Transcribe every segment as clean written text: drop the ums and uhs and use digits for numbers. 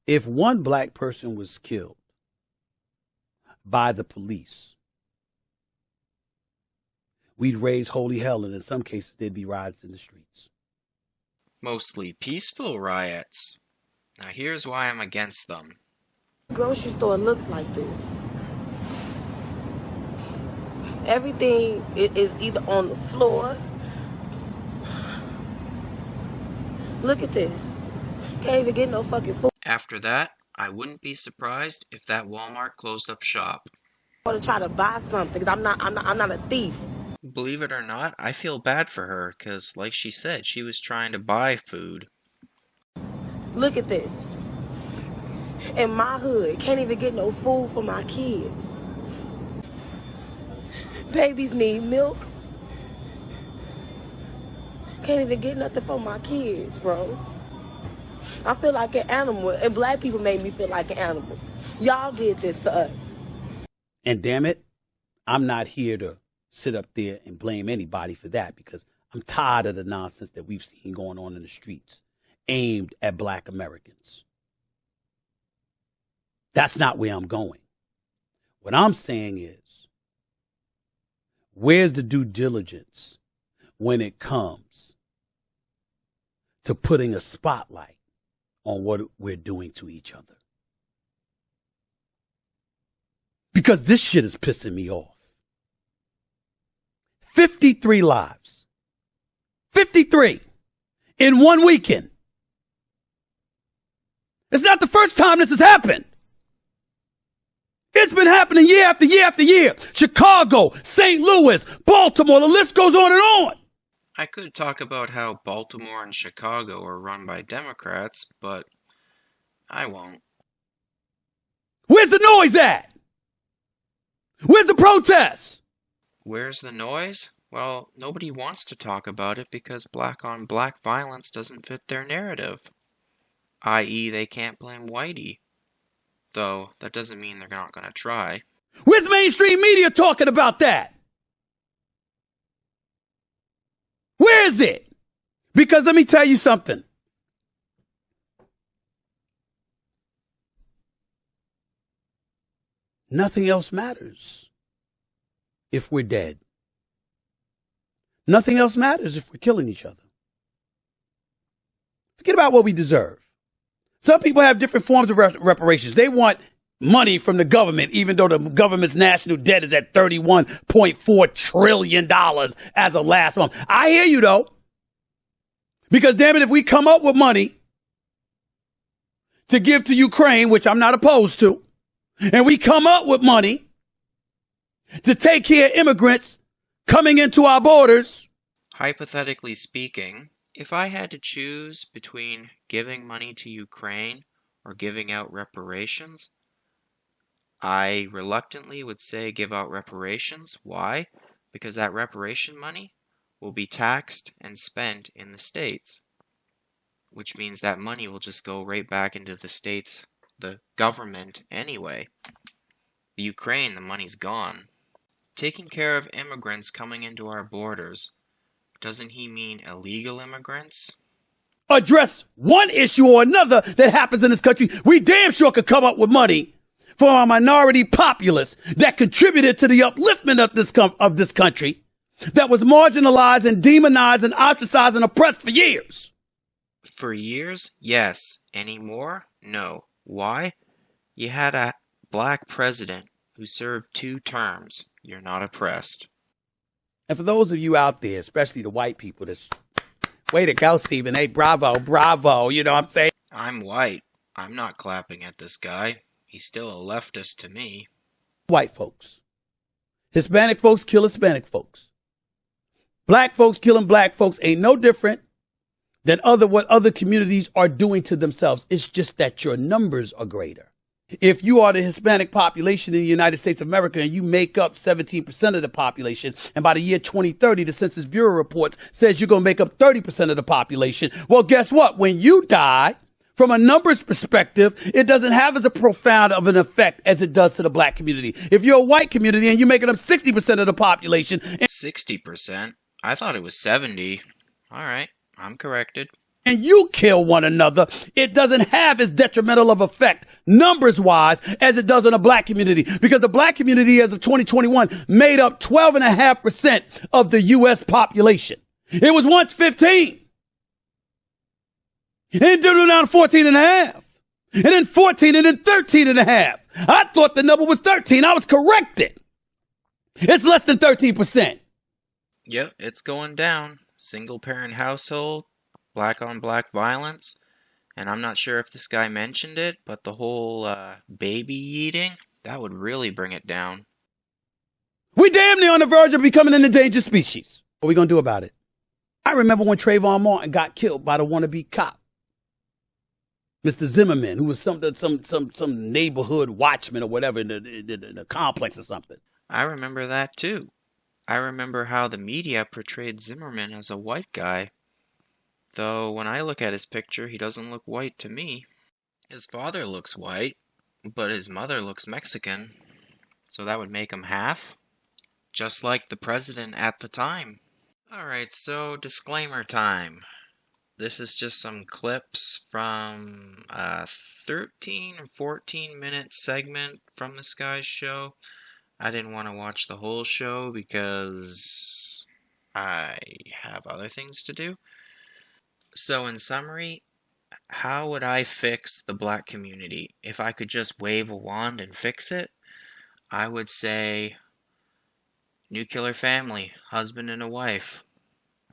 If one black person was killed by the police, we'd raise holy hell, and in some cases, there'd be riots in the streets. Mostly peaceful riots. Now here's why I'm against them. Grocery store looks like this. Everything is either on the floor. Look at this. Can't even get no fucking food. After that, I wouldn't be surprised if that Walmart closed up shop. I want to try to buy something because I'm not a thief. Believe it or not, I feel bad for her because, like she said, she was trying to buy food. Look at this. In my hood, can't even get no food for my kids. Babies need milk. Can't even get nothing for my kids, bro. I feel like an animal, and black people made me feel like an animal. Y'all did this to us. And damn it, I'm not here to sit up there and blame anybody for that, because I'm tired of the nonsense that we've seen going on in the streets aimed at black Americans. That's not where I'm going. What I'm saying is, where's the due diligence when it comes to putting a spotlight on what we're doing to each other? Because this shit is pissing me off. 53 lives. 53 in one weekend. It's not the first time this has happened. It's been happening year after year after year. Chicago, St. Louis, Baltimore, the list goes on and on. I could talk about how Baltimore and Chicago are run by Democrats, but I won't. Where's the noise at? Where's the protest? Where's the noise? Well, nobody wants to talk about it because black-on-black violence doesn't fit their narrative. I.e., they can't blame Whitey. Though, that doesn't mean they're not going to try. Where's mainstream media talking about that? Where is it? Because let me tell you something. Nothing else matters if we're dead. Nothing else matters if we're killing each other. Forget about what we deserve. Some people have different forms of reparations. They want money from the government, even though the government's national debt is at $31.4 trillion as of last month. I hear you, though. Because, damn it, if we come up with money to give to Ukraine, which I'm not opposed to, and we come up with money to take care of immigrants coming into our borders. Hypothetically speaking, if I had to choose between giving money to Ukraine or giving out reparations, I reluctantly would say give out reparations. Why? Because that reparation money will be taxed and spent in the states, which means that money will just go right back into the states, the government anyway. The Ukraine, the money's gone. Taking care of immigrants coming into our borders, doesn't he mean illegal immigrants? Address one issue or another that happens in this country, we damn sure could come up with money for our minority populace that contributed to the upliftment of this country that was marginalized and demonized and ostracized and oppressed for years. For years? Yes. Any more? No. Why? You had a black president who served 2 terms. You're not oppressed. And for those of you out there, especially the white people, that's way to go, Stephen. Hey, bravo, bravo. You know what I'm saying? I'm white. I'm not clapping at this guy. He's still a leftist to me. White folks. Hispanic folks kill Hispanic folks. Black folks killing black folks ain't no different than what other communities are doing to themselves. It's just that your numbers are greater. If you are the Hispanic population in the United States of America and you make up 17% of the population, and by the year 2030, the Census Bureau reports says you're going to make up 30% of the population. Well, guess what? When you die, from a numbers perspective, it doesn't have as a profound of an effect as it does to the black community. If you're a white community and you're making up 60% of the population. 60%? I thought it was 70. All right, I'm corrected. and you kill one another, it doesn't have as detrimental of effect numbers wise as it does in a black community, because the black community as of 2021 made up 12.5% of the U.S. population. It was once 15. It did it down to 14.5. And then 14 and then 13.5. I thought the number was 13. I was corrected. It's less than 13%. Yep, it's going down. Single parent household, black on black violence. And I'm not sure if this guy mentioned it, but the whole baby eating, that would really bring it down. We damn near on the verge of becoming an endangered species. What are we going to do about it? I remember when Trayvon Martin got killed by the wannabe cop, Mr. Zimmerman, who was some neighborhood watchman or whatever in the complex or something. I remember that too. I remember how the media portrayed Zimmerman as a white guy. Though when I look at his picture, he doesn't look white to me. His father looks white, but his mother looks Mexican. So that would make him half. Just like the president at the time. Alright, so disclaimer time. This is just some clips from a 13 or 14 minute segment from this guy's show. I didn't want to watch the whole show because I have other things to do. So in summary, how would I fix the black community? If I could just wave a wand and fix it, I would say nuclear family, husband and a wife.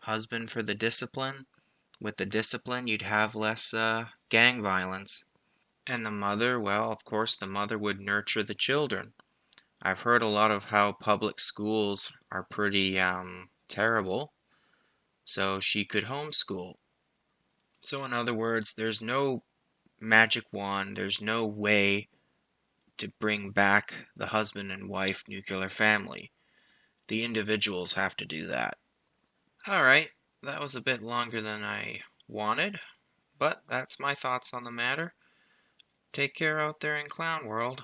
Husband for the discipline. With the discipline, you'd have less gang violence. And the mother, well, of course, the mother would nurture the children. I've heard a lot of how public schools are pretty terrible, so she could homeschool. So in other words, there's no magic wand, there's no way to bring back the husband and wife nuclear family. The individuals have to do that. Alright, that was a bit longer than I wanted, but that's my thoughts on the matter. Take care out there in Clown World.